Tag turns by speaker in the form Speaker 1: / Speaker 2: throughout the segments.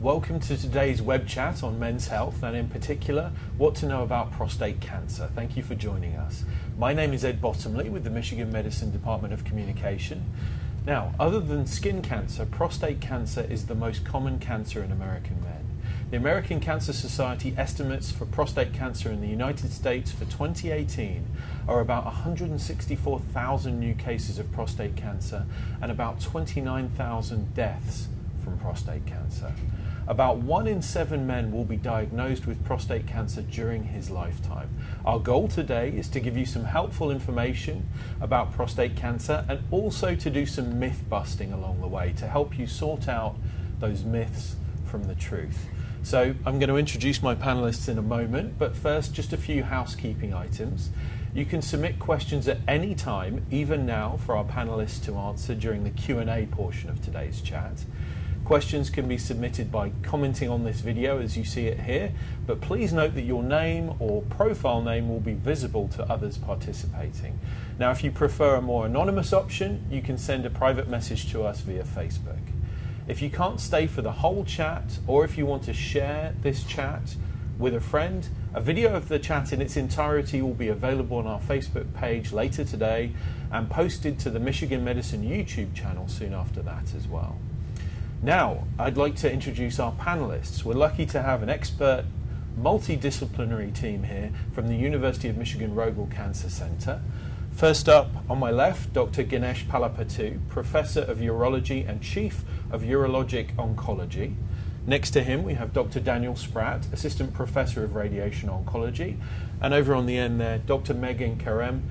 Speaker 1: Welcome to today's web chat on men's health and in particular, what to know about prostate cancer. Thank you for joining us. My name is Ed Bottomley with the Michigan Medicine Department of Communication. Now, other than skin cancer, prostate cancer is the most common cancer in American men. The American Cancer Society estimates for prostate cancer in the United States for 2018 are about 164,000 new cases of prostate cancer and about 29,000 deaths from prostate cancer. About 1 in 7 men will be diagnosed with prostate cancer during his lifetime. Our goal today is to give you some helpful information about prostate cancer and also to do some myth busting along the way to help you sort out those myths from the truth. So I'm going to introduce my panelists in a moment, but first just a few housekeeping items. You can submit questions at any time, even now, for our panelists to answer during the Q&A portion of today's chat. Questions can be submitted by commenting on this video as you see it here, but please note that your name or profile name will be visible to others participating. Now, if you prefer a more anonymous option, you can send a private message to us via Facebook. If you can't stay for the whole chat, or if you want to share this chat with a friend, a video of the chat in its entirety will be available on our Facebook page later today and posted to the Michigan Medicine YouTube channel soon after that as well. Now, I'd like to introduce our panelists. We're lucky to have an expert multidisciplinary team here from the University of Michigan Rogel Cancer Center. First up, on my left, Dr. Ganesh Palapattu, Professor of Urology and Chief of Urologic Oncology. Next to him, we have Dr. Daniel Spratt, Assistant Professor of Radiation Oncology. And over on the end there, Dr. Megan Karem,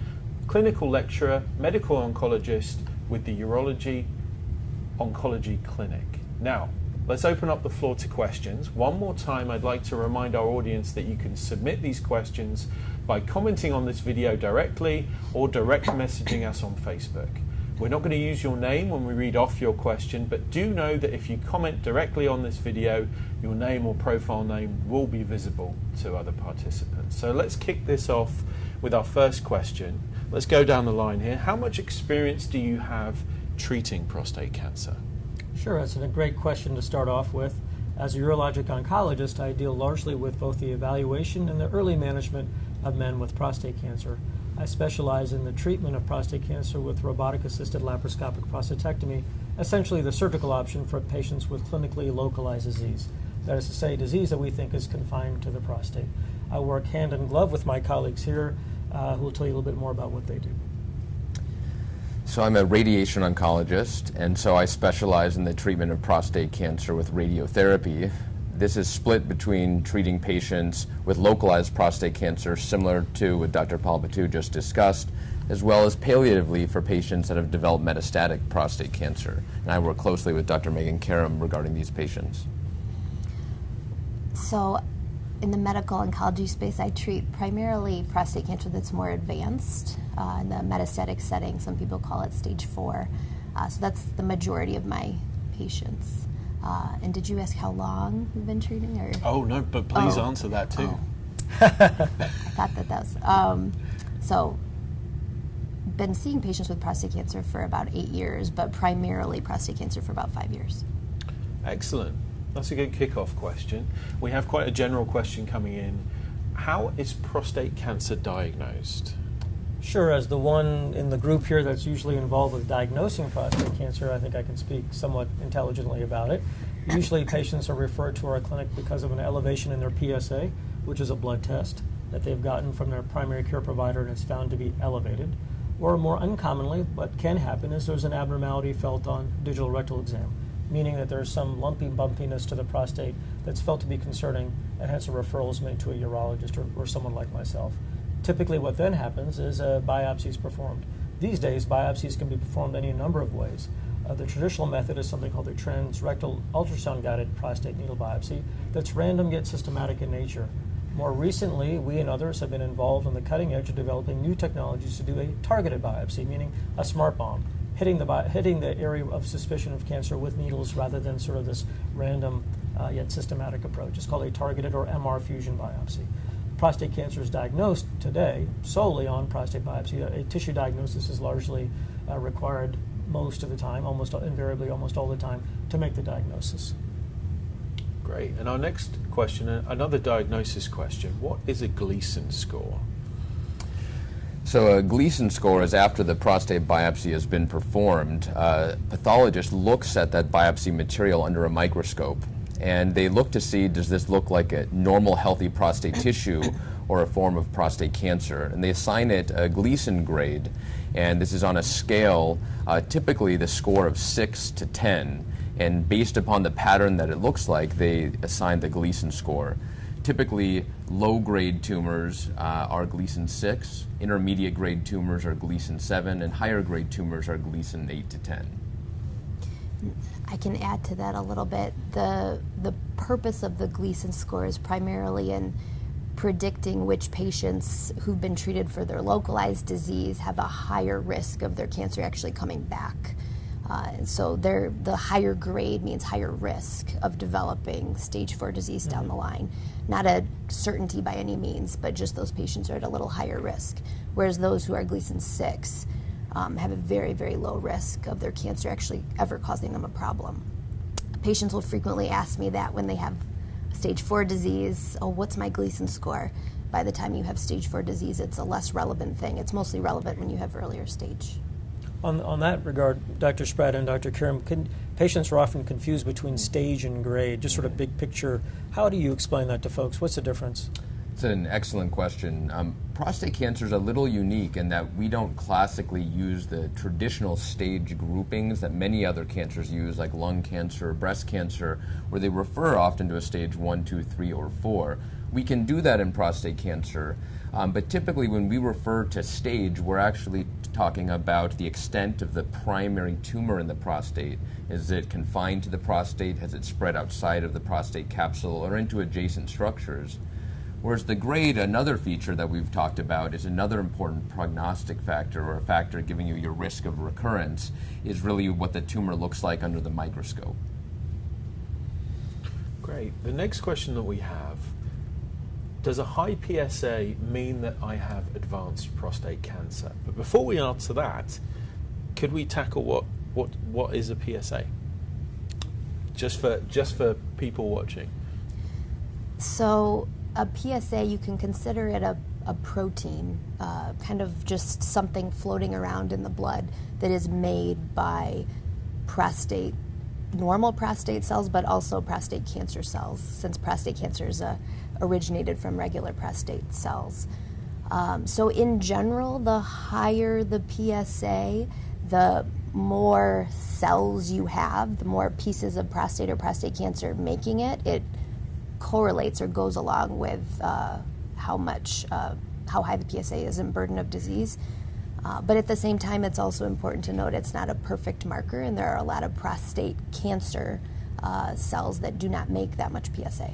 Speaker 1: Clinical Lecturer, Medical Oncologist with the Urology Oncology Clinic. Now, let's open up the floor to questions. One more time, I'd like to remind our audience that you can submit these questions by commenting on this video directly or direct messaging us on Facebook. We're not going to use your name when we read off your question, but do know that if you comment directly on this video, your name or profile name will be visible to other participants. So let's kick this off with our first question. Let's go down the line here. How much experience do you have treating prostate cancer?
Speaker 2: Sure, that's a great question to start off with. As a urologic oncologist, I deal largely with both the evaluation and the early management of men with prostate cancer. I specialize in the treatment of prostate cancer with robotic-assisted laparoscopic prostatectomy, essentially the surgical option for patients with clinically localized disease. That is to say, disease that we think is confined to the prostate. I work hand in glove with my colleagues here who will tell you a little bit more about what they do.
Speaker 3: So I'm a radiation oncologist, and so I specialize in the treatment of prostate cancer with radiotherapy. This is split between treating patients with localized prostate cancer, similar to what Dr. Palapattu just discussed, as well as palliatively for patients that have developed metastatic prostate cancer. And I work closely with Dr. Megan Karem regarding these patients.
Speaker 4: So in the medical oncology space, I treat primarily prostate cancer that's more advanced in the metastatic setting. Some people call it stage 4. So that's the majority of my patients. And did you ask how long we've been treating? Or?
Speaker 1: Oh, no, but please answer that too.
Speaker 4: Oh. I thought that was. So, been seeing patients with prostate cancer for about 8 years, but primarily prostate cancer for about 5 years.
Speaker 1: Excellent. That's a good kickoff question. We have quite a general question coming in. How is prostate cancer diagnosed?
Speaker 2: Sure, as the one in the group here that's usually involved with diagnosing prostate cancer, I think I can speak somewhat intelligently about it. Usually patients are referred to our clinic because of an elevation in their PSA, which is a blood test that they've gotten from their primary care provider and it's found to be elevated. Or more uncommonly, what can happen is there's an abnormality felt on digital rectal exam, meaning that there's some lumpy bumpiness to the prostate that's felt to be concerning, and hence a referral is made to a urologist or someone like myself. Typically what then happens is a biopsy is performed. These days, biopsies can be performed any number of ways. The traditional method is something called a transrectal ultrasound-guided prostate needle biopsy that's random yet systematic in nature. More recently, we and others have been involved on the cutting edge of developing new technologies to do a targeted biopsy, meaning a smart bomb, hitting the area of suspicion of cancer with needles rather than sort of this random yet systematic approach. It's called a targeted or MR fusion biopsy. Prostate cancer is diagnosed today solely on prostate biopsy. A tissue diagnosis is largely required most of the time, almost invariably, almost all the time, to make the diagnosis.
Speaker 1: Great. And our next question, another diagnosis question. What is a Gleason score?
Speaker 3: So a Gleason score is after the prostate biopsy has been performed. A pathologist looks at that biopsy material under a microscope, and they look to see, does this look like a normal, healthy prostate tissue or a form of prostate cancer? And they assign it a Gleason grade, and this is on a scale, typically the score of 6 to 10, and based upon the pattern that it looks like, they assign the Gleason score. Typically, low-grade tumors are Gleason 6, intermediate-grade tumors are Gleason 7, and higher-grade tumors are Gleason 8 to 10.
Speaker 4: I can add to that a little bit. The purpose of the Gleason score is primarily in predicting which patients who've been treated for their localized disease have a higher risk of their cancer actually coming back. So the higher grade means higher risk of developing stage 4 disease down the line. Not a certainty by any means, but just those patients are at a little higher risk. Whereas those who are Gleason 6 have a very, very low risk of their cancer actually ever causing them a problem. Patients will frequently ask me that when they have stage 4 disease, oh, what's my Gleason score? By the time you have stage 4 disease, it's a less relevant thing. It's mostly relevant when you have earlier stage.
Speaker 2: On that regard, Dr. Spratt and Dr. Karam, patients are often confused between stage and grade, just sort of big picture. How do you explain that to folks? What's the difference?
Speaker 3: It's an excellent question. Prostate cancer is a little unique in that we don't classically use the traditional stage groupings that many other cancers use, like lung cancer or breast cancer, where they refer often to a stage 1, 2, 3, or 4. We can do that in prostate cancer, but typically when we refer to stage, we're actually talking about the extent of the primary tumor in the prostate. Is it confined to the prostate? Has it spread outside of the prostate capsule or into adjacent structures? Whereas the grade, another feature that we've talked about, is another important prognostic factor, or a factor giving you your risk of recurrence, is really what the tumor looks like under the microscope.
Speaker 1: Great. The next question that we have, does a high PSA mean that I have advanced prostate cancer? But before we answer that, could we tackle what is a PSA? Just for people watching.
Speaker 4: So a PSA, you can consider it a protein, kind of just something floating around in the blood that is made by normal prostate cells, but also prostate cancer cells, since prostate cancer is originated from regular prostate cells. So in general, the higher the PSA, the more cells you have, the more pieces of prostate or prostate cancer making it correlates or goes along with how high the PSA is in burden of disease. But at the same time, it's also important to note it's not a perfect marker, and there are a lot of prostate cancer cells that do not make that much PSA.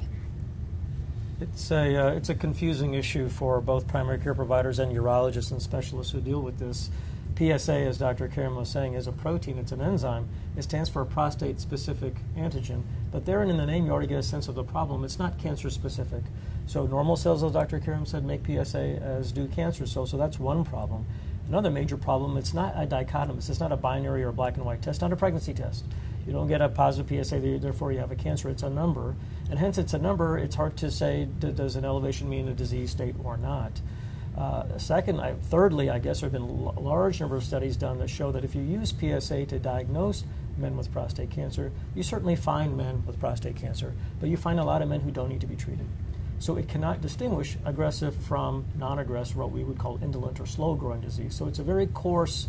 Speaker 2: It's a confusing issue for both primary care providers and urologists and specialists who deal with this. PSA, as Dr. Karam was saying, is a protein. It's an enzyme. It stands for a prostate-specific antigen. But therein in the name, you already get a sense of the problem. It's not cancer-specific. So normal cells, as Dr. Karam said, make PSA, as do cancer cells. So that's one problem. Another major problem, it's not a dichotomous. It's not a binary or black and white test, not a pregnancy test. You don't get a positive PSA, therefore you have a cancer. It's a number. And hence it's a number. It's hard to say, does an elevation mean a disease state or not? Thirdly, I guess there have been a large number of studies done that show that if you use PSA to diagnose men with prostate cancer, you certainly find men with prostate cancer, but you find a lot of men who don't need to be treated. So it cannot distinguish aggressive from non-aggressive, what we would call indolent or slow-growing disease. So it's a very coarse,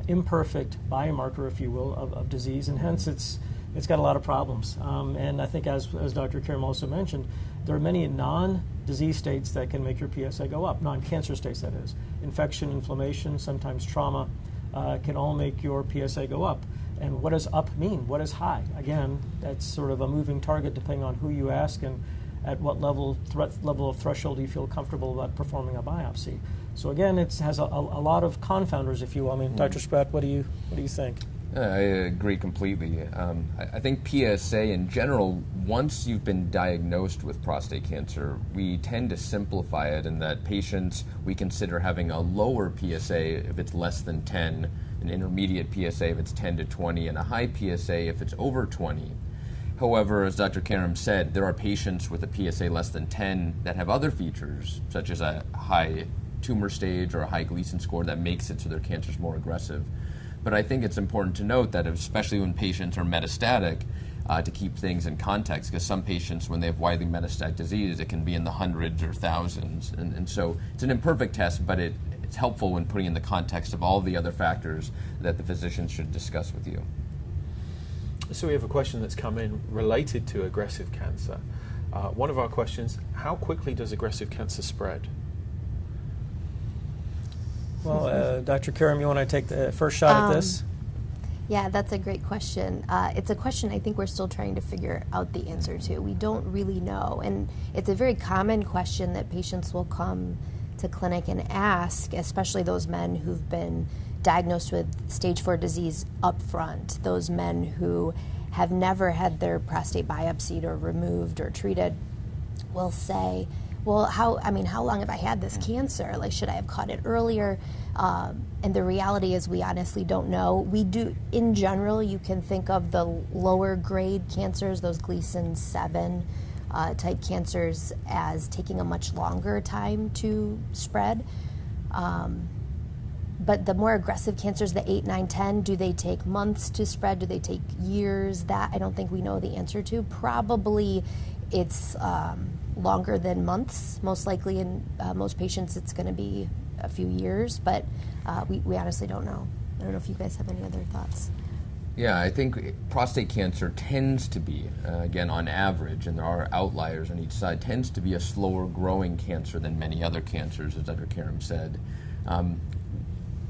Speaker 2: imperfect biomarker, if you will, of disease, and hence it's got a lot of problems. And I think, as Dr. Karam also mentioned, there are many non-disease states that can make your PSA go up, non-cancer states, that is. Infection, inflammation, sometimes trauma can all make your PSA go up. And what does up mean? What is high? Again, that's sort of a moving target depending on who you ask and at what level of threshold you feel comfortable about performing a biopsy. So again, it has a lot of confounders, if you will. I mean, Dr. Spratt, what do you think?
Speaker 3: I agree completely. I think PSA in general, once you've been diagnosed with prostate cancer, we tend to simplify it in that patients we consider having a lower PSA if it's less than 10, an intermediate PSA if it's 10 to 20, and a high PSA if it's over 20. However, as Dr. Karam said, there are patients with a PSA less than 10 that have other features, such as a high tumor stage or a high Gleason score that makes it so their cancer is more aggressive. But I think it's important to note that especially when patients are metastatic, to keep things in context, because some patients, when they have widely metastatic disease, it can be in the hundreds or thousands. And so it's an imperfect test, but it's helpful when putting in the context of all the other factors that the physician should discuss with you.
Speaker 1: So we have a question that's come in related to aggressive cancer. One of our questions, how quickly does aggressive cancer spread?
Speaker 2: Well, Dr. Karam, you want to take the first shot at this?
Speaker 4: Yeah, that's a great question. It's a question I think we're still trying to figure out the answer to. We don't really know. And it's a very common question that patients will come to clinic and ask, especially those men who've been diagnosed with stage 4 disease up front, those men who have never had their prostate biopsied or removed or treated, will say, well, how long have I had this cancer? Like, should I have caught it earlier? And the reality is we honestly don't know. We do, in general, you can think of the lower grade cancers, those Gleason 7 type cancers, as taking a much longer time to spread. But the more aggressive cancers, the 8, 9, 10, do they take months to spread? Do they take years? That I don't think we know the answer to. Probably it's longer than months. Most likely in most patients it's going to be a few years, but we honestly don't know. I don't know if you guys have any other thoughts.
Speaker 3: Yeah, I think prostate cancer tends to be, again, on average, and there are outliers on each side, tends to be a slower growing cancer than many other cancers, as Dr. Karam said.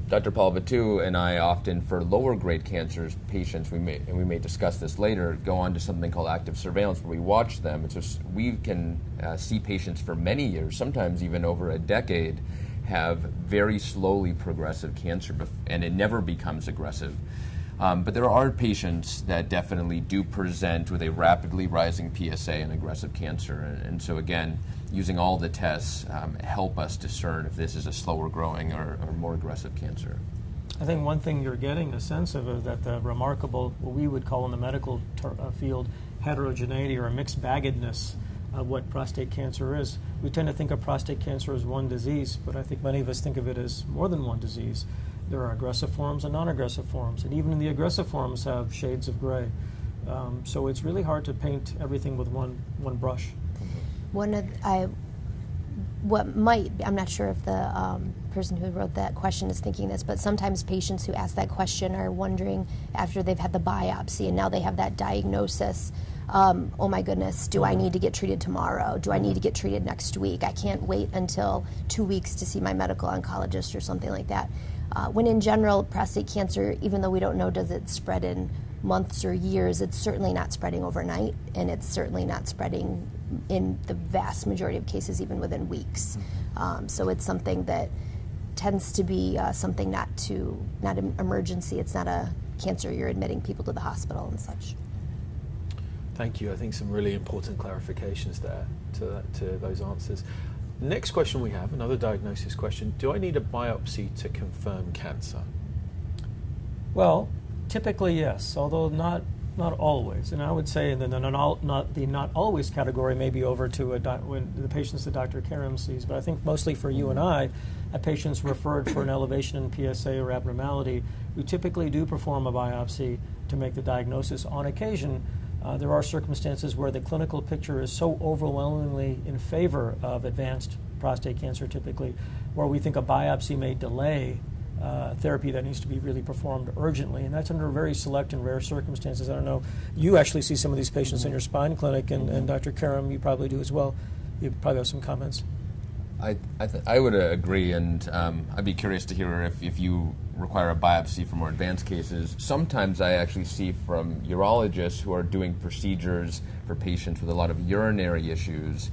Speaker 3: Dr. Palvatu and I often, for lower grade cancers, patients, we may discuss this later, go on to something called active surveillance where we watch them. It's just, we can see patients for many years, sometimes even over a decade, have very slowly progressive cancer, and it never becomes aggressive. But there are patients that definitely do present with a rapidly rising PSA and aggressive cancer. And so again, using all the tests help us discern if this is a slower growing or more aggressive cancer.
Speaker 2: I think one thing you're getting a sense of is that the remarkable, what we would call in the medical field, heterogeneity or mixed baggedness of what prostate cancer is. We tend to think of prostate cancer as one disease, but I think many of us think of it as more than one disease. There are aggressive forms and non-aggressive forms, and even in the aggressive forms have shades of gray. So it's really hard to paint everything with one brush.
Speaker 4: I'm not sure if the person who wrote that question is thinking this, but sometimes patients who ask that question are wondering after they've had the biopsy and now they have that diagnosis, oh my goodness, do I need to get treated tomorrow? Do I need to get treated next week? I can't wait until 2 weeks to see my medical oncologist or something like that. When in general, prostate cancer, even though we don't know does it spread in months or years, it's certainly not spreading overnight, and it's certainly not spreading in the vast majority of cases even within weeks. So it's something that tends to be something not an emergency. It's not a cancer you're admitting people to the hospital and such.
Speaker 1: Thank you. I think some really important clarifications there to those answers. Next question we have, another diagnosis question. Do I need a biopsy to confirm cancer?
Speaker 2: Well, typically yes, although not always. And I would say the not always category may be over to when the patients that Dr. Karam sees. But I think mostly for you and I, a patient's referred for an elevation in PSA or abnormality, we typically do perform a biopsy to make the diagnosis. On occasion, there are circumstances where the clinical picture is so overwhelmingly in favor of advanced prostate cancer, typically, where we think a biopsy may delay therapy that needs to be really performed urgently, and that's under very select and rare circumstances. I don't know, you actually see some of these patients in your spine clinic, and Dr. Karam, you probably do as well. You probably have some comments.
Speaker 3: I would agree, and I'd be curious to hear if you require a biopsy for more advanced cases. Sometimes I actually see from urologists who are doing procedures for patients with a lot of urinary issues.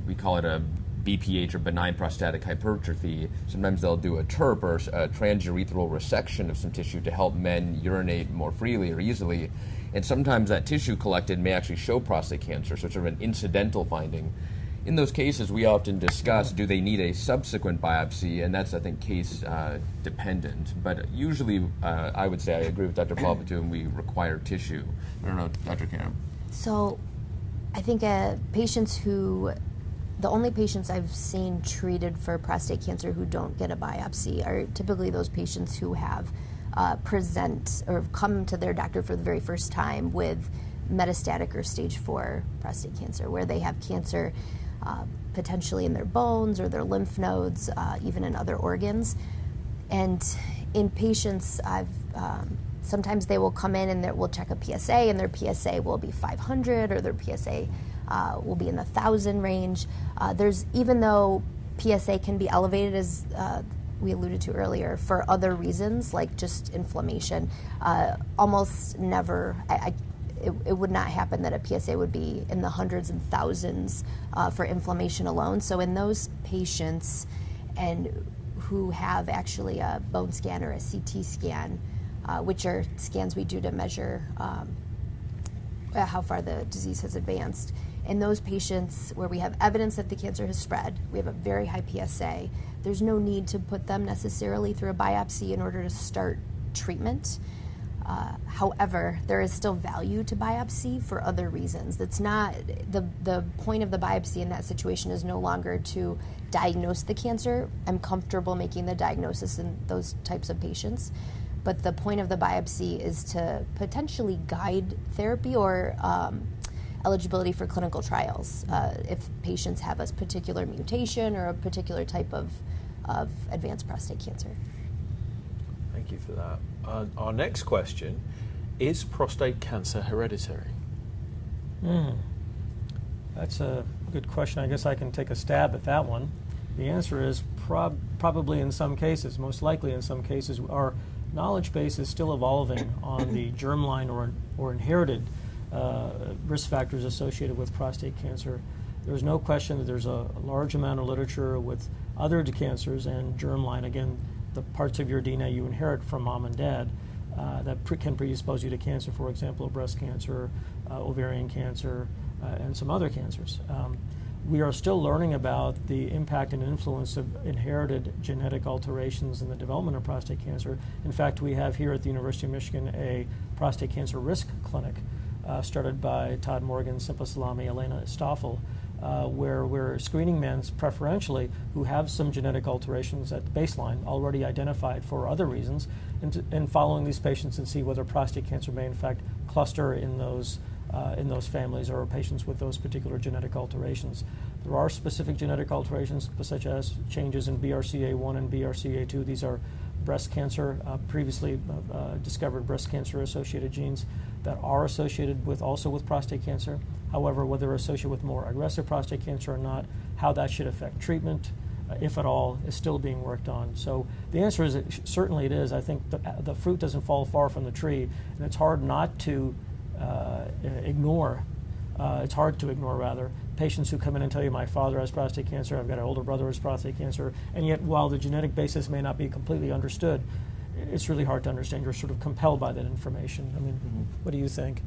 Speaker 3: We call it a BPH or benign prostatic hypertrophy. Sometimes they'll do a TURP or a transurethral resection of some tissue to help men urinate more freely or easily. And sometimes that tissue collected may actually show prostate cancer, so it's sort of an incidental finding. In those cases, we often discuss, do they need a subsequent biopsy, and that's, I think, case dependent. But usually, I would say I agree with Dr. Palpatine, we require tissue. I don't know, Dr. Karam.
Speaker 4: So I think the only patients I've seen treated for prostate cancer who don't get a biopsy are typically those patients who have present or come to their doctor for the very first time with metastatic or stage 4 prostate cancer, where they have cancer potentially in their bones or their lymph nodes, even in other organs. And in patients, sometimes they will come in and we'll check a PSA, and their PSA will be 500, or their PSA will be in the 1,000 range. Even though PSA can be elevated, as we alluded to earlier, for other reasons like just inflammation, almost never. It would not happen that a PSA would be in the hundreds and thousands for inflammation alone. So in those patients and who have actually a bone scan or a CT scan, which are scans we do to measure how far the disease has advanced, in those patients where we have evidence that the cancer has spread, we have a very high PSA, there's no need to put them necessarily through a biopsy in order to start treatment. However, there is still value to biopsy for other reasons. That's not the point of the biopsy in that situation is no longer to diagnose the cancer. I'm comfortable making the diagnosis in those types of patients. But the point of the biopsy is to potentially guide therapy or eligibility for clinical trials if patients have a particular mutation or a particular type of advanced prostate cancer.
Speaker 1: Thank you for that. Our next question, is prostate cancer hereditary?
Speaker 2: That's a good question. I guess I can take a stab at that one. The answer is probably in some cases, most likely in some cases. Our knowledge base is still evolving on the germline or inherited risk factors associated with prostate cancer. There's no question that there's a large amount of literature with other cancers and germline, again, the parts of your DNA you inherit from mom and dad that can predispose you to cancer, for example, breast cancer, ovarian cancer, and some other cancers. We are still learning about the impact and influence of inherited genetic alterations in the development of prostate cancer. In fact, we have here at the University of Michigan a prostate cancer risk clinic started by Todd Morgan, Simpa Salami, Elena Stoffel, where we're screening men preferentially who have some genetic alterations at the baseline already identified for other reasons, and following these patients and see whether prostate cancer may in fact cluster in those families or patients with those particular genetic alterations. There are specific genetic alterations such as changes in BRCA1 and BRCA2. These are breast cancer, previously discovered breast cancer associated genes that are associated also with prostate cancer. However, whether associated with more aggressive prostate cancer or not, how that should affect treatment, if at all, is still being worked on. So the answer is certainly it is. I think the fruit doesn't fall far from the tree, and it's hard not to ignore. It's hard to ignore, rather, patients who come in and tell you, my father has prostate cancer, I've got an older brother who has prostate cancer, and yet while the genetic basis may not be completely understood, it's really hard to understand. You're sort of compelled by that information. I mean, what do you think?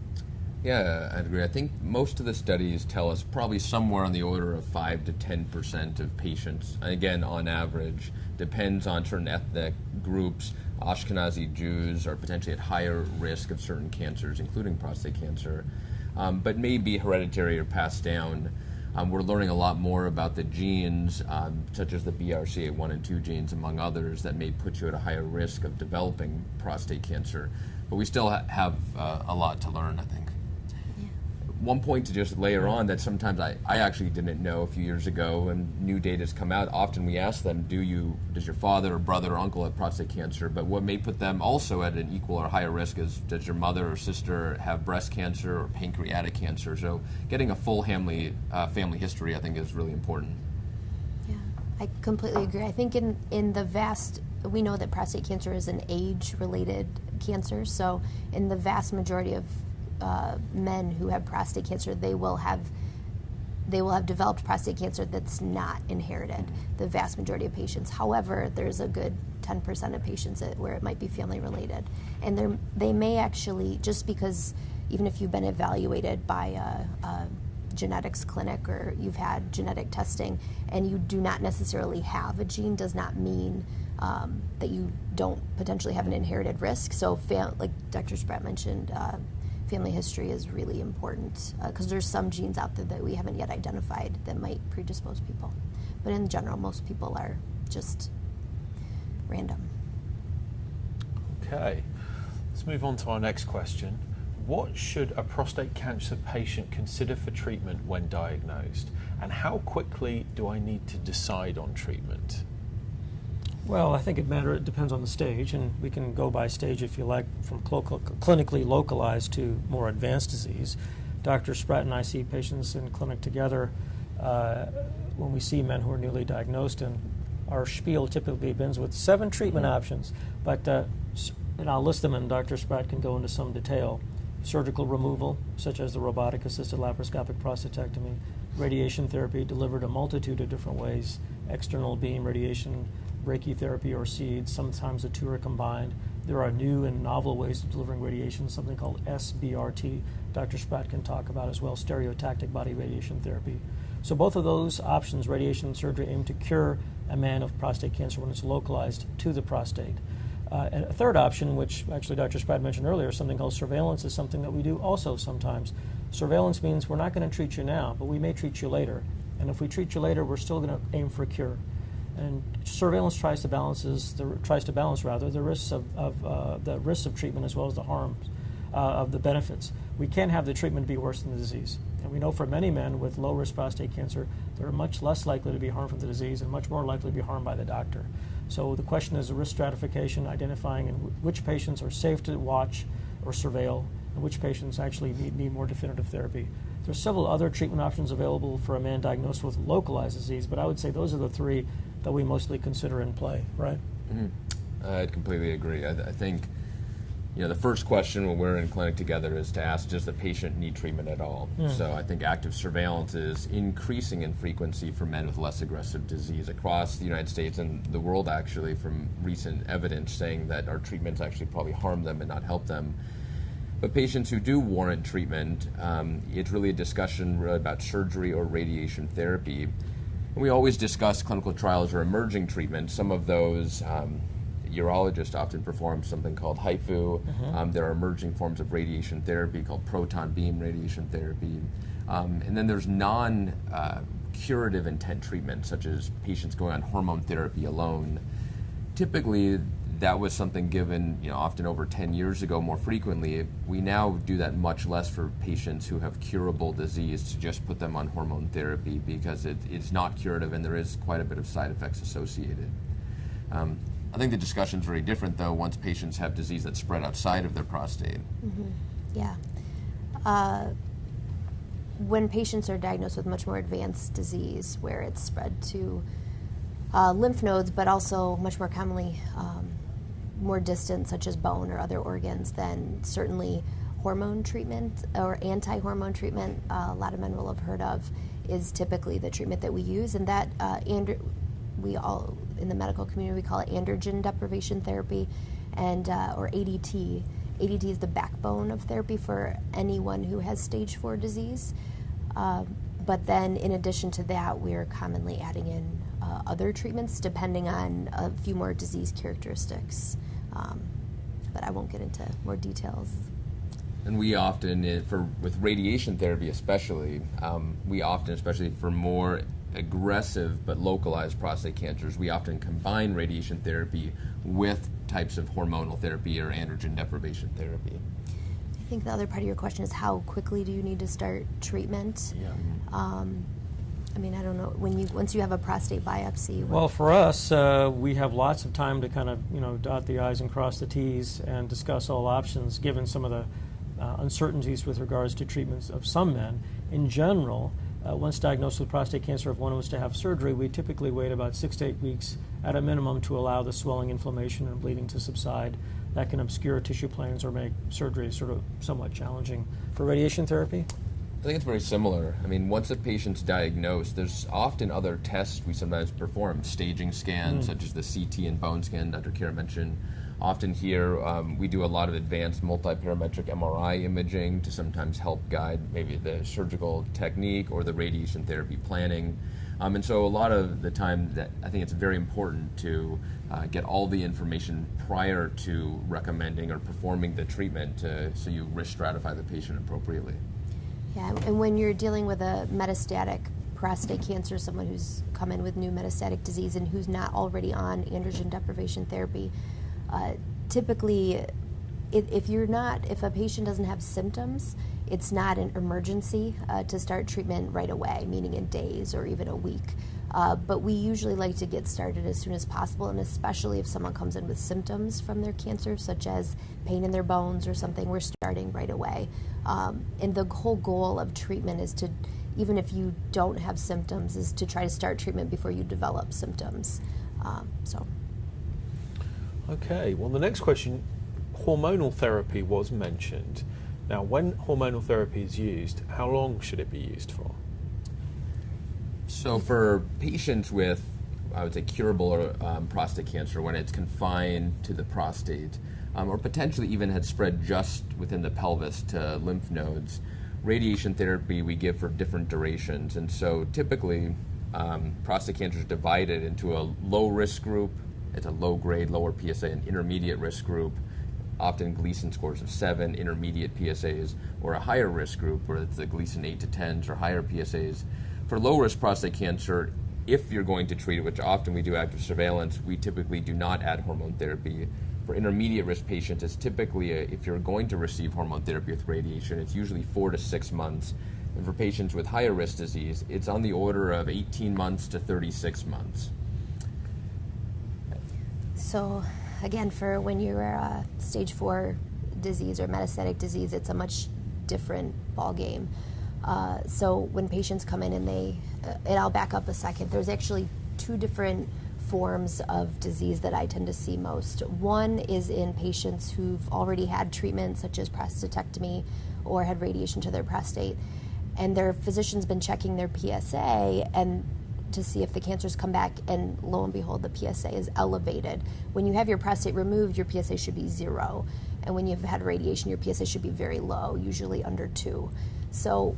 Speaker 3: Yeah, I agree. I think most of the studies tell us probably somewhere on the order of 5 to 10% of patients, and again, on average, depends on certain ethnic groups. Ashkenazi Jews are potentially at higher risk of certain cancers, including prostate cancer, but may be hereditary or passed down. We're learning a lot more about the genes, such as the BRCA1 and 2 genes, among others, that may put you at a higher risk of developing prostate cancer. But we still have a lot to learn, I think. One point to just layer on that sometimes I actually didn't know a few years ago when new data has come out. Often we ask them, does your father or brother or uncle have prostate cancer? But what may put them also at an equal or higher risk is, does your mother or sister have breast cancer or pancreatic cancer? So getting a full family history, I think, is really important.
Speaker 4: Yeah, I completely agree. I think we know that prostate cancer is an age-related cancer. So in the vast majority of men who have prostate cancer, they will have developed prostate cancer that's not inherited, the vast majority of patients. However, there's a good 10% of patients where it might be family related. And they may actually, just because even if you've been evaluated by a genetics clinic or you've had genetic testing and you do not necessarily have a gene does not mean that you don't potentially have an inherited risk. So like Dr. Spratt mentioned, family history is really important because there's some genes out there that we haven't yet identified that might predispose people. But in general, most people are just random.
Speaker 1: Okay, let's move on to our next question. What should a prostate cancer patient consider for treatment when diagnosed? And how quickly do I need to decide on treatment?
Speaker 2: Well, I think it depends on the stage, and we can go by stage if you like, from clinically localized to more advanced disease. Dr. Spratt and I see patients in clinic together when we see men who are newly diagnosed, and our spiel typically begins with 7 treatment options, but and I'll list them, and Dr. Spratt can go into some detail. Surgical removal, such as the robotic-assisted laparoscopic prostatectomy, radiation therapy delivered a multitude of different ways, external beam radiation, brachytherapy or seeds, sometimes the two are combined. There are new and novel ways of delivering radiation, something called SBRT, Dr. Spratt can talk about as well, stereotactic body radiation therapy. So both of those options, radiation and surgery, aim to cure a man of prostate cancer when it's localized to the prostate. And a third option, which actually Dr. Spratt mentioned earlier, something called surveillance, is something that we do also sometimes. Surveillance means we're not going to treat you now, but we may treat you later. And if we treat you later, we're still going to aim for a cure. And surveillance tries to balance the risks of treatment as well as the harms of the benefits. We can't have the treatment be worse than the disease. And we know for many men with low-risk prostate cancer, they're much less likely to be harmed from the disease and much more likely to be harmed by the doctor. So the question is the risk stratification, identifying which patients are safe to watch or surveil, and which patients actually need more definitive therapy. There's several other treatment options available for a man diagnosed with localized disease, but I would say those are the 3 that we mostly consider in play, right?
Speaker 3: Mm-hmm. I'd completely agree. I think the first question when we're in clinic together is to ask, does the patient need treatment at all? So I think active surveillance is increasing in frequency for men with less aggressive disease across the United States and the world, actually, from recent evidence saying that our treatments actually probably harm them and not help them. But patients who do warrant treatment, it's really a discussion really about surgery or radiation therapy. And we always discuss clinical trials or emerging treatments. Some of those urologists often perform something called HIFU. There are emerging forms of radiation therapy called proton beam radiation therapy. And then there's non-curative intent treatments, such as patients going on hormone therapy alone. Typically, that was something given, often over 10 years ago more frequently. We now do that much less for patients who have curable disease, to just put them on hormone therapy because it's not curative and there is quite a bit of side effects associated. I think the discussion is very different, though, once patients have disease that's spread outside of their prostate.
Speaker 4: Yeah. When patients are diagnosed with much more advanced disease, where it's spread to lymph nodes, but also much more commonly more distant, such as bone or other organs, then certainly hormone treatment or anti-hormone treatment, a lot of men will have heard of, is typically the treatment that we use, and that we all in the medical community we call it androgen deprivation therapy, and or ADT. ADT is the backbone of therapy for anyone who has stage 4 disease. But then, in addition to that, we are commonly adding in other treatments depending on a few more disease characteristics. But I won't get into more details.
Speaker 3: And we often, with radiation therapy especially, especially for more aggressive but localized prostate cancers, we often combine radiation therapy with types of hormonal therapy or androgen deprivation therapy.
Speaker 4: I think the other part of your question is how quickly do you need to start treatment?
Speaker 3: Yeah.
Speaker 4: I don't know, once you have a prostate biopsy.
Speaker 2: Well, for us, we have lots of time to kind of, dot the I's and cross the T's and discuss all options, given some of the uncertainties with regards to treatments of some men. In general, once diagnosed with prostate cancer, if one was to have surgery, we typically wait about 6 to 8 weeks at a minimum to allow the swelling, inflammation, and bleeding to subside. That can obscure tissue planes or make surgery sort of somewhat challenging. For radiation therapy?
Speaker 3: I think it's very similar. Once a patient's diagnosed, there's often other tests we sometimes perform, staging scans such as the CT and bone scan Dr. Kara mentioned, Often here, we do a lot of advanced multiparametric MRI imaging to sometimes help guide maybe the surgical technique or the radiation therapy planning. And so a lot of the time that I think it's very important to get all the information prior to recommending or performing the treatment so you risk stratify the patient appropriately.
Speaker 4: Yeah, and when you're dealing with a metastatic prostate cancer, someone who's come in with new metastatic disease and who's not already on androgen deprivation therapy, typically, if a patient doesn't have symptoms, it's not an emergency to start treatment right away, meaning in days or even a week. But we usually like to get started as soon as possible, and especially if someone comes in with symptoms from their cancer, such as pain in their bones or something, we're starting right away. And the whole goal of treatment is to, even if you don't have symptoms, is to try to start treatment before you develop symptoms.
Speaker 1: Okay, well, the next question, hormonal therapy was mentioned. Now, when hormonal therapy is used, how long should it be used for?
Speaker 3: So for patients with, I would say, curable prostate cancer, when it's confined to the prostate, or potentially even had spread just within the pelvis to lymph nodes, radiation therapy we give for different durations. And so typically, prostate cancer is divided into a low-risk group. It's a low-grade, lower PSA, an intermediate risk group, often Gleason scores of 7, intermediate PSAs, or a higher risk group where it's the Gleason 8 to 10s or higher PSAs. For low-risk prostate cancer, if you're going to treat it, which often we do active surveillance, we typically do not add hormone therapy. For intermediate risk patients, it's typically, if you're going to receive hormone therapy with radiation, it's usually 4 to 6 months. And for patients with higher risk disease, it's on the order of 18 months to 36 months.
Speaker 4: So again, for when you're stage 4 disease or metastatic disease, it's a much different ballgame. So when patients come in and I'll back up a second, there's actually 2 different forms of disease that I tend to see most. One is in patients who've already had treatment such as prostatectomy or had radiation to their prostate, and their physician's been checking their PSA and to see if the cancer's come back, and lo and behold, the PSA is elevated. When you have your prostate removed, your PSA should be 0. And when you've had radiation, your PSA should be very low, usually under 2. So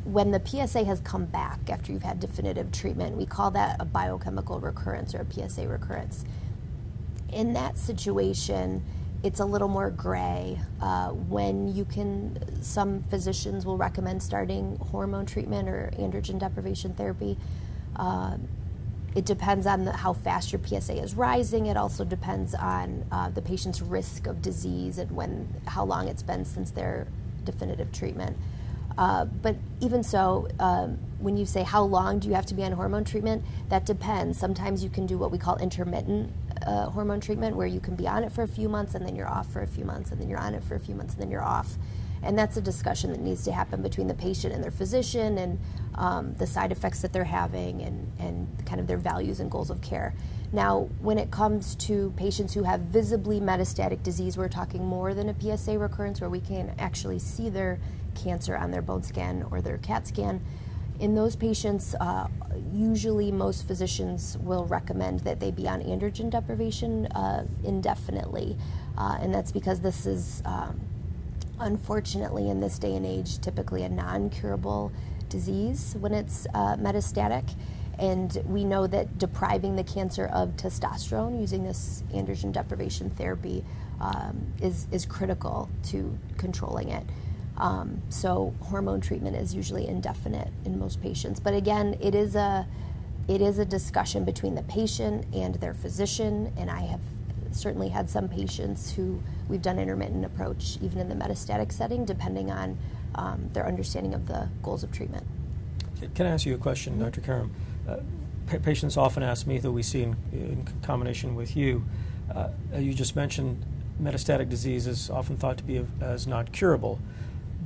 Speaker 4: when the PSA has come back after you've had definitive treatment, we call that a biochemical recurrence or a PSA recurrence. In that situation, it's a little more gray. Some physicians will recommend starting hormone treatment or androgen deprivation therapy. It depends on how fast your PSA is rising. It also depends on the patient's risk of disease and how long it's been since their definitive treatment. But even so, when you say how long do you have to be on hormone treatment, that depends. Sometimes you can do what we call intermittent hormone treatment, where you can be on it for a few months and then you're off for a few months and then you're on it for a few months and then you're off. And that's a discussion that needs to happen between the patient and their physician, and the side effects that they're having, and kind of their values and goals of care. Now, when it comes to patients who have visibly metastatic disease, we're talking more than a PSA recurrence, where we can actually see their cancer on their bone scan or their CAT scan. In those patients, usually most physicians will recommend that they be on androgen deprivation indefinitely, and that's because this is unfortunately, in this day and age, typically a non-curable disease when it's metastatic. And we know that depriving the cancer of testosterone using this androgen deprivation therapy is critical to controlling it. So hormone treatment is usually indefinite in most patients. But again, it is a discussion between the patient and their physician, and I have certainly had some patients who we've done intermittent approach even in the metastatic setting, depending on their understanding of the goals of treatment.
Speaker 2: Can I ask you a question, Dr. Karam? Patients often ask me, that we see in combination with you, you just mentioned metastatic disease is often thought to be as not curable,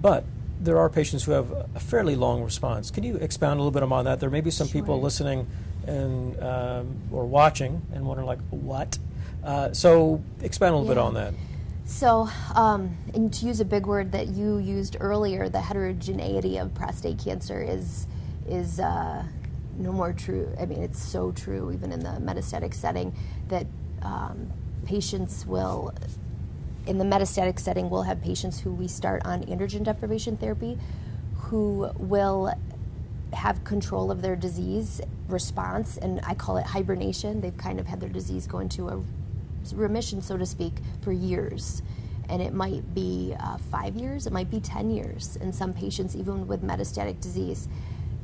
Speaker 2: but there are patients who have a fairly long response. Can you expound a little bit on that? There may be some people listening and or watching and wondering, like, what? So expand a little bit on that.
Speaker 4: So, and to use a big word that you used earlier, the heterogeneity of prostate cancer is no more true. I mean, it's so true even in the metastatic setting that patients will, in the metastatic setting, we'll have patients who we start on androgen deprivation therapy who will have control of their disease response, and I call it hibernation. They've kind of had their disease go into a remission, so to speak, for years. And it might be 5 years, it might be 10 years. In some patients, even with metastatic disease,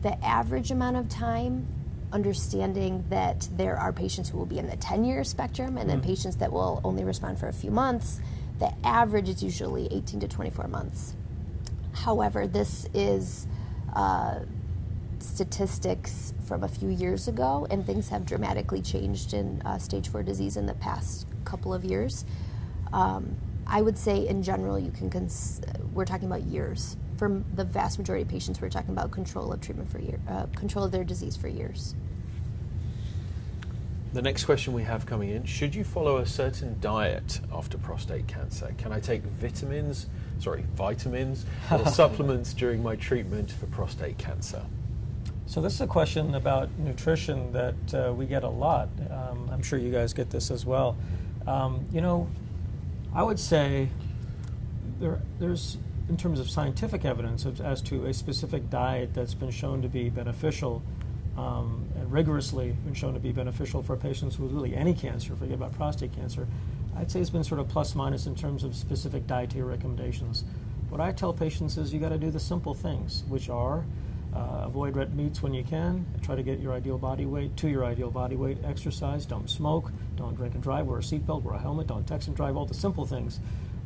Speaker 4: the average amount of time, understanding that there are patients who will be in the 10-year spectrum and then patients that will only respond for a few months, the average is usually 18 to 24 months. However, this is statistics from a few years ago, and things have dramatically changed in stage 4 disease in the past couple of years. I would say in general, we're talking about years. For the vast majority of patients, we're talking about control of treatment for control of their disease for years.
Speaker 1: The next question we have coming in, should you follow a certain diet after prostate cancer? Can I take vitamins or supplements during my treatment for prostate cancer?
Speaker 2: So this is a question about nutrition that we get a lot. I'm sure you guys get this as well. I would say there's, in terms of scientific evidence as to a specific diet that's been shown to be beneficial and rigorously been shown to be beneficial for patients with really any cancer, forget about prostate cancer, I'd say it's been sort of plus minus in terms of specific dietary recommendations. What I tell patients is you got to do the simple things, which are avoid red meats when you can, try to get your ideal body weight to your ideal body weight, exercise, don't smoke, don't drink and drive, wear a seatbelt, wear a helmet, don't text and drive, all the simple things.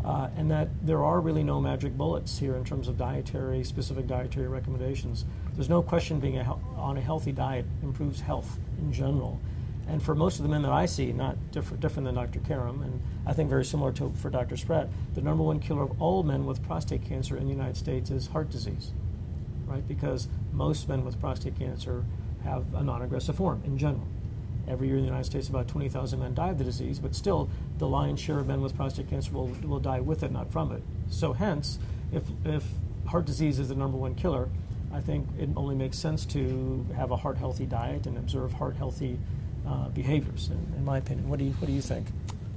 Speaker 2: And that there are really no magic bullets here in terms of specific dietary recommendations. There's no question being on a healthy diet improves health in general. And for most of the men that I see, not different than Dr. Karam, and I think very similar for Dr. Spratt, the number one killer of all men with prostate cancer in the United States is heart disease, right? Because most men with prostate cancer have a non-aggressive form in general. Every year in the United States, about 20,000 men die of the disease, but still, the lion's share of men with prostate cancer will die with it, not from it. So hence, if heart disease is the number one killer, I think it only makes sense to have a heart-healthy diet and observe heart-healthy behaviors, in my opinion. What do you think?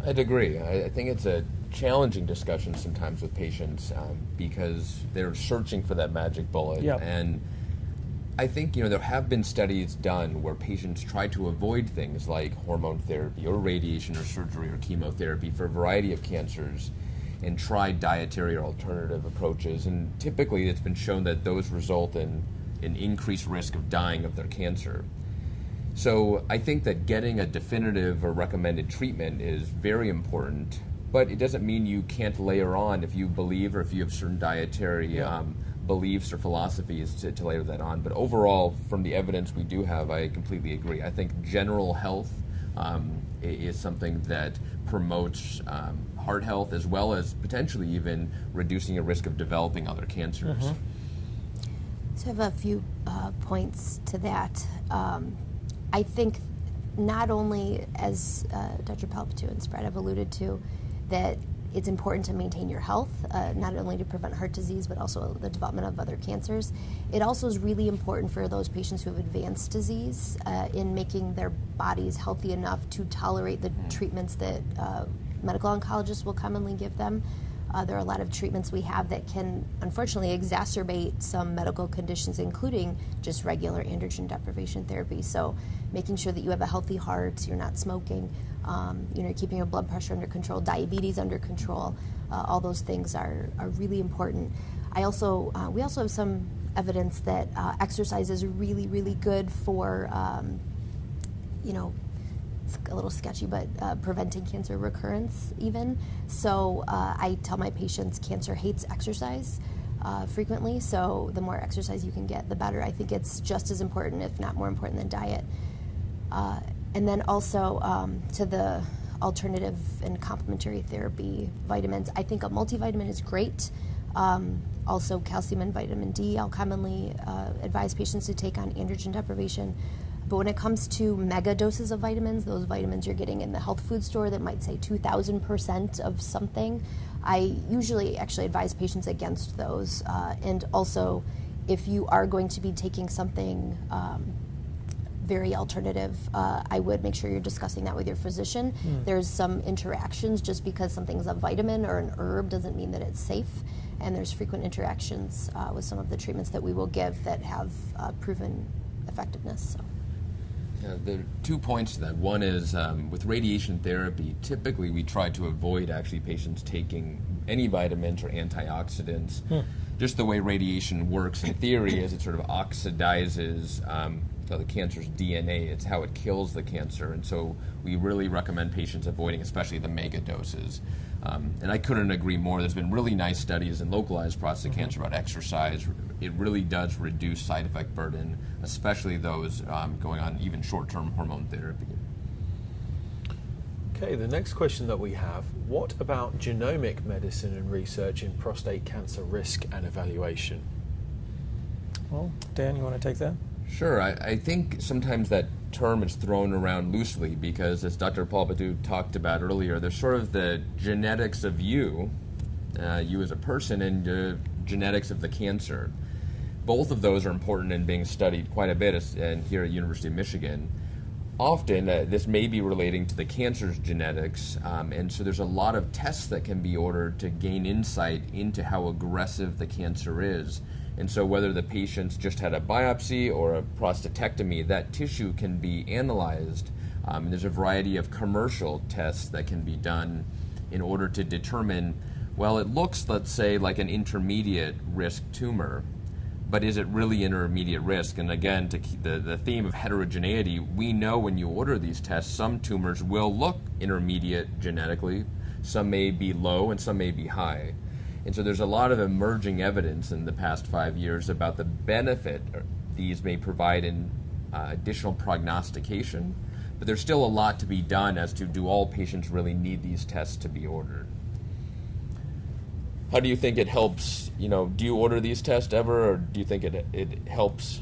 Speaker 3: I'd agree. I think it's a challenging discussion sometimes with patients because they're searching for that magic bullet.
Speaker 2: Yep.
Speaker 3: And I think there have been studies done where patients try to avoid things like hormone therapy or radiation or surgery or chemotherapy for a variety of cancers and try dietary or alternative approaches. And typically it's been shown that those result in an increased risk of dying of their cancer. So I think that getting a definitive or recommended treatment is very important, but it doesn't mean you can't layer on if you believe or if you have certain dietary beliefs or philosophies to layer that on. But overall, from the evidence we do have, I completely agree. I think general health is something that promotes heart health as well as potentially even reducing a risk of developing other cancers.
Speaker 4: So I have a few points to that. I think not only, as Dr. Palpatu and Spratt have alluded to, that it's important to maintain your health, not only to prevent heart disease, but also the development of other cancers. It also is really important for those patients who have advanced disease in making their bodies healthy enough to tolerate the treatments that medical oncologists will commonly give them. There are a lot of treatments we have that can, unfortunately, exacerbate some medical conditions, including just regular androgen deprivation therapy. So making sure that you have a healthy heart, you're not smoking, you're keeping your blood pressure under control, diabetes under control, all those things are really important. We also have some evidence that exercise is really, really good for, it's a little sketchy, but preventing cancer recurrence even. So I tell my patients cancer hates exercise frequently, so the more exercise you can get, the better. I think it's just as important, if not more important than diet. And then also to the alternative and complementary therapy vitamins, I think a multivitamin is great. Also calcium and vitamin D, I'll commonly advise patients to take on androgen deprivation. But when it comes to mega doses of vitamins, those vitamins you're getting in the health food store that might say 2,000% of something, I usually actually advise patients against those. And also, if you are going to be taking something very alternative. I would make sure you're discussing that with your physician. There's some interactions. Just because something's a vitamin or an herb doesn't mean that it's safe, and there's frequent interactions with some of the treatments that we will give that have proven effectiveness. So.
Speaker 3: There are 2 points to that. One is with radiation therapy, typically we try to avoid actually patients taking any vitamins or antioxidants. Just the way radiation works in theory is it sort of oxidizes the cancer's DNA. It's how it kills the cancer. And so we really recommend patients avoiding especially the mega doses. And I couldn't agree more. There's been really nice studies in localized prostate cancer about exercise. It really does reduce side effect burden, especially those going on even short-term hormone therapy.
Speaker 1: Okay, the next question that we have, what about genomic medicine and research in prostate cancer risk and evaluation?
Speaker 2: Well, Dan, you want to take that?
Speaker 3: Sure. I think sometimes that term is thrown around loosely because, as Dr. Paul Badu talked about earlier, there's sort of the genetics of you as a person, and the genetics of the cancer. Both of those are important and being studied quite a bit and here at University of Michigan. Often, this may be relating to the cancer's genetics, and so there's a lot of tests that can be ordered to gain insight into how aggressive the cancer is. And so whether the patient's just had a biopsy or a prostatectomy, that tissue can be analyzed. And there's a variety of commercial tests that can be done in order to determine, well, it looks, let's say, like an intermediate risk tumor, but is it really intermediate risk? And again, to keep the theme of heterogeneity, we know when you order these tests, some tumors will look intermediate genetically, some may be low and some may be high. And so there's a lot of emerging evidence in the past 5 years about the benefit these may provide in additional prognostication, but there's still a lot to be done as to do all patients really need these tests to be ordered. How do you think it helps? Do you order these tests ever, or do you think it helps?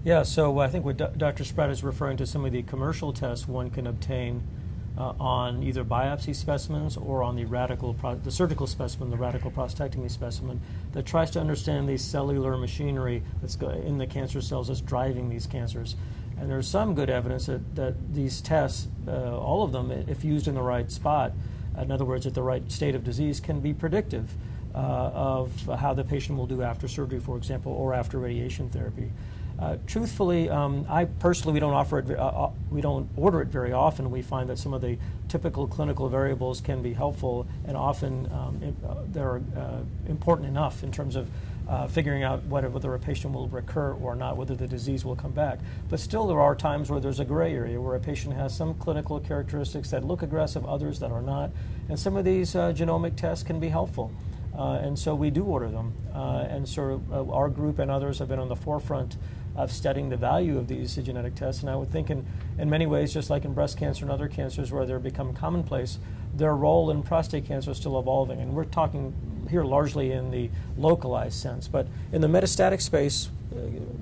Speaker 2: Yeah, so I think what Dr. Spratt is referring to some of the commercial tests one can obtain on either biopsy specimens or on the surgical specimen, the radical prostatectomy specimen, that tries to understand the cellular machinery that's in the cancer cells that's driving these cancers. And there's some good evidence that these tests, all of them, if used in the right spot, in other words, at the right state of disease, can be predictive of how the patient will do after surgery, for example, or after radiation therapy. Truthfully, I personally, we don't order it very often. We find that some of the typical clinical variables can be helpful, and often they're important enough in terms of figuring out whether a patient will recur or not, whether the disease will come back. But still, there are times where there's a gray area, where a patient has some clinical characteristics that look aggressive, others that are not, and some of these genomic tests can be helpful. And so we do order them. And so our group and others have been on the forefront of studying the value of these genetic tests. And I would think in many ways, just like in breast cancer and other cancers where they're become commonplace, their role in prostate cancer is still evolving. And we're talking here largely in the localized sense. But in the metastatic space,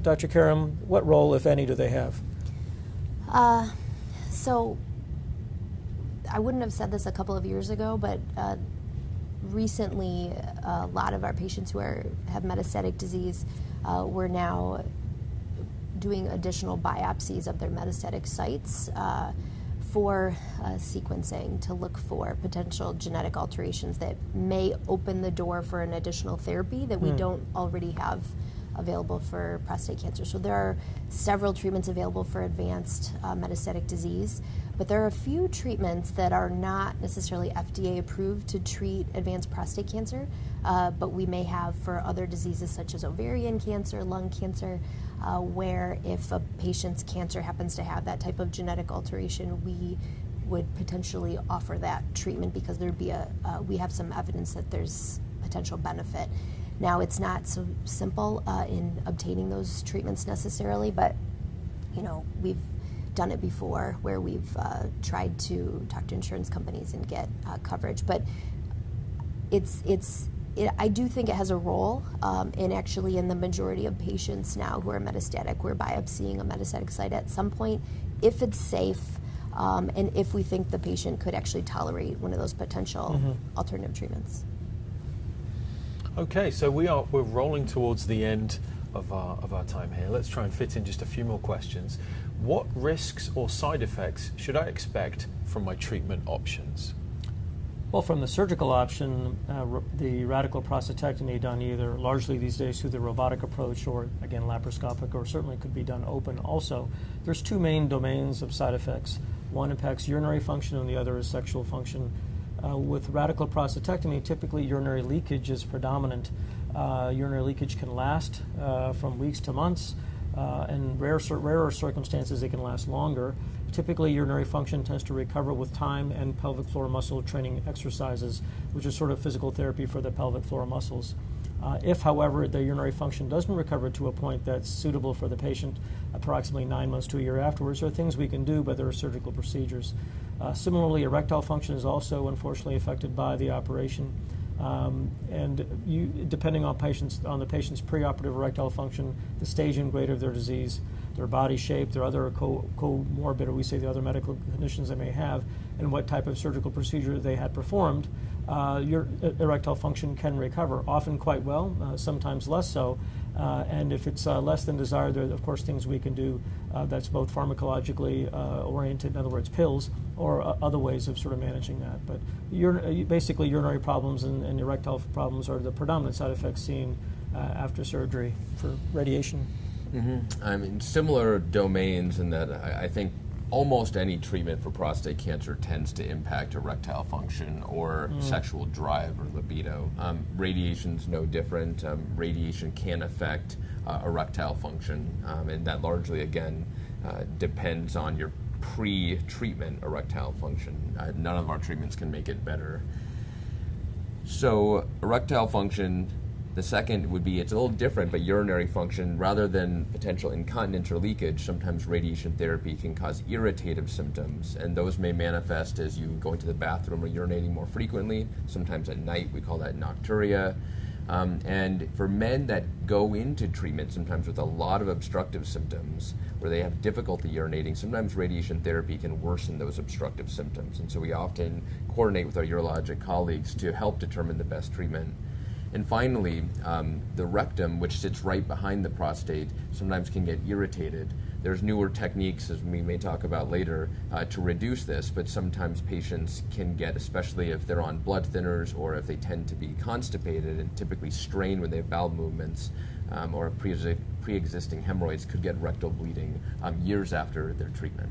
Speaker 2: Dr. Karam, what role, if any, do they have?
Speaker 4: So I wouldn't have said this a couple of years ago, but recently a lot of our patients who have metastatic disease we're now doing additional biopsies of their metastatic sites for sequencing to look for potential genetic alterations that may open the door for an additional therapy that we don't already have available for prostate cancer. So there are several treatments available for advanced metastatic disease, but there are a few treatments that are not necessarily FDA approved to treat advanced prostate cancer, but we may have for other diseases such as ovarian cancer, lung cancer, where if a patient's cancer happens to have that type of genetic alteration, we would potentially offer that treatment because there'd be we have some evidence that there's potential benefit. Now, it's not so simple in obtaining those treatments necessarily, but we've done it before where we've tried to talk to insurance companies and get coverage. But I do think it has a role, and actually in the majority of patients now who are metastatic, we're biopsying a metastatic site at some point if it's safe, and if we think the patient could actually tolerate one of those potential alternative treatments.
Speaker 1: Okay, so we're rolling towards the end of our time here. Let's try and fit in just a few more questions. What risks or side effects should I expect from my treatment options?
Speaker 2: Well, from the surgical option, the radical prostatectomy done either largely these days through the robotic approach or, again, laparoscopic, or certainly could be done open also. There's two main domains of side effects. One impacts urinary function and the other is sexual function. With radical prostatectomy, typically urinary leakage is predominant. Urinary leakage can last from weeks to months. In rarer circumstances, it can last longer. Typically, urinary function tends to recover with time and pelvic floor muscle training exercises, which is sort of physical therapy for the pelvic floor muscles. If, however, the urinary function doesn't recover to a point that's suitable for the patient approximately 9 months to a year afterwards, there are things we can do, but there are surgical procedures. Similarly, erectile function is also unfortunately affected by the operation. Depending on the patient's preoperative erectile function, the stage and grade of their disease, their body shape, their other comorbid, or we say the other medical conditions they may have, and what type of surgical procedure they had performed, your erectile function can recover, often quite well, sometimes less so. And if it's less than desired, there are, of course, things we can do that's both pharmacologically oriented, in other words, pills, or other ways of sort of managing that. But basically, urinary problems and erectile problems are the predominant side effects seen after surgery for radiation.
Speaker 3: Mm-hmm. I mean, similar domains in that I think almost any treatment for prostate cancer tends to impact erectile function or sexual drive or libido. Radiation's no different. Radiation can affect erectile function, and that largely, again, depends on your pre-treatment erectile function. None of our treatments can make it better. So erectile function, the second would be, it's a little different, but urinary function, rather than potential incontinence or leakage, sometimes radiation therapy can cause irritative symptoms, and those may manifest as you going to the bathroom or urinating more frequently, sometimes at night. We call that nocturia. And for men that go into treatment sometimes with a lot of obstructive symptoms, where they have difficulty urinating, sometimes radiation therapy can worsen those obstructive symptoms. And so we often coordinate with our urologic colleagues to help determine the best treatment. And finally, the rectum, which sits right behind the prostate, sometimes can get irritated. There's newer techniques, as we may talk about later, to reduce this, but sometimes patients can get, especially if they're on blood thinners or if they tend to be constipated and typically strain when they have bowel movements, or pre-existing hemorrhoids, could get rectal bleeding years after their treatment.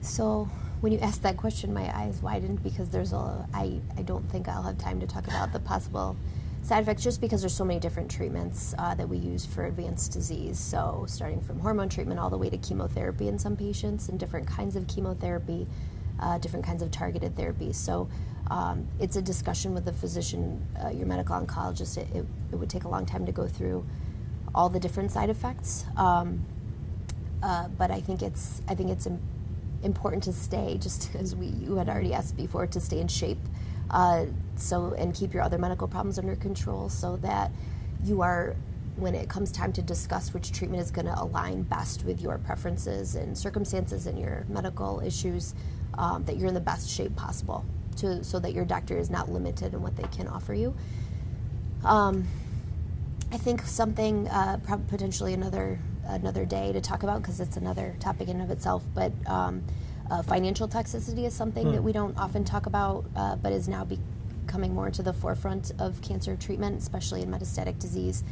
Speaker 4: So when you asked that question, my eyes widened because I don't think I'll have time to talk about the possible side effects, just because there's so many different treatments that we use for advanced disease. So starting from hormone treatment all the way to chemotherapy in some patients, and different kinds of chemotherapy, different kinds of targeted therapies. So it's a discussion with the physician, your medical oncologist. It would take a long time to go through all the different side effects. But I think it's important to stay, just as you had already asked before, to stay in shape, and keep your other medical problems under control, so that you are, when it comes time to discuss which treatment is going to align best with your preferences and circumstances and your medical issues, that you're in the best shape possible, so that your doctor is not limited in what they can offer you. I think something potentially another day to talk about, because it's another topic in and of itself, but financial toxicity is something that we don't often talk about, but is now becoming more to the forefront of cancer treatment, especially in metastatic disease.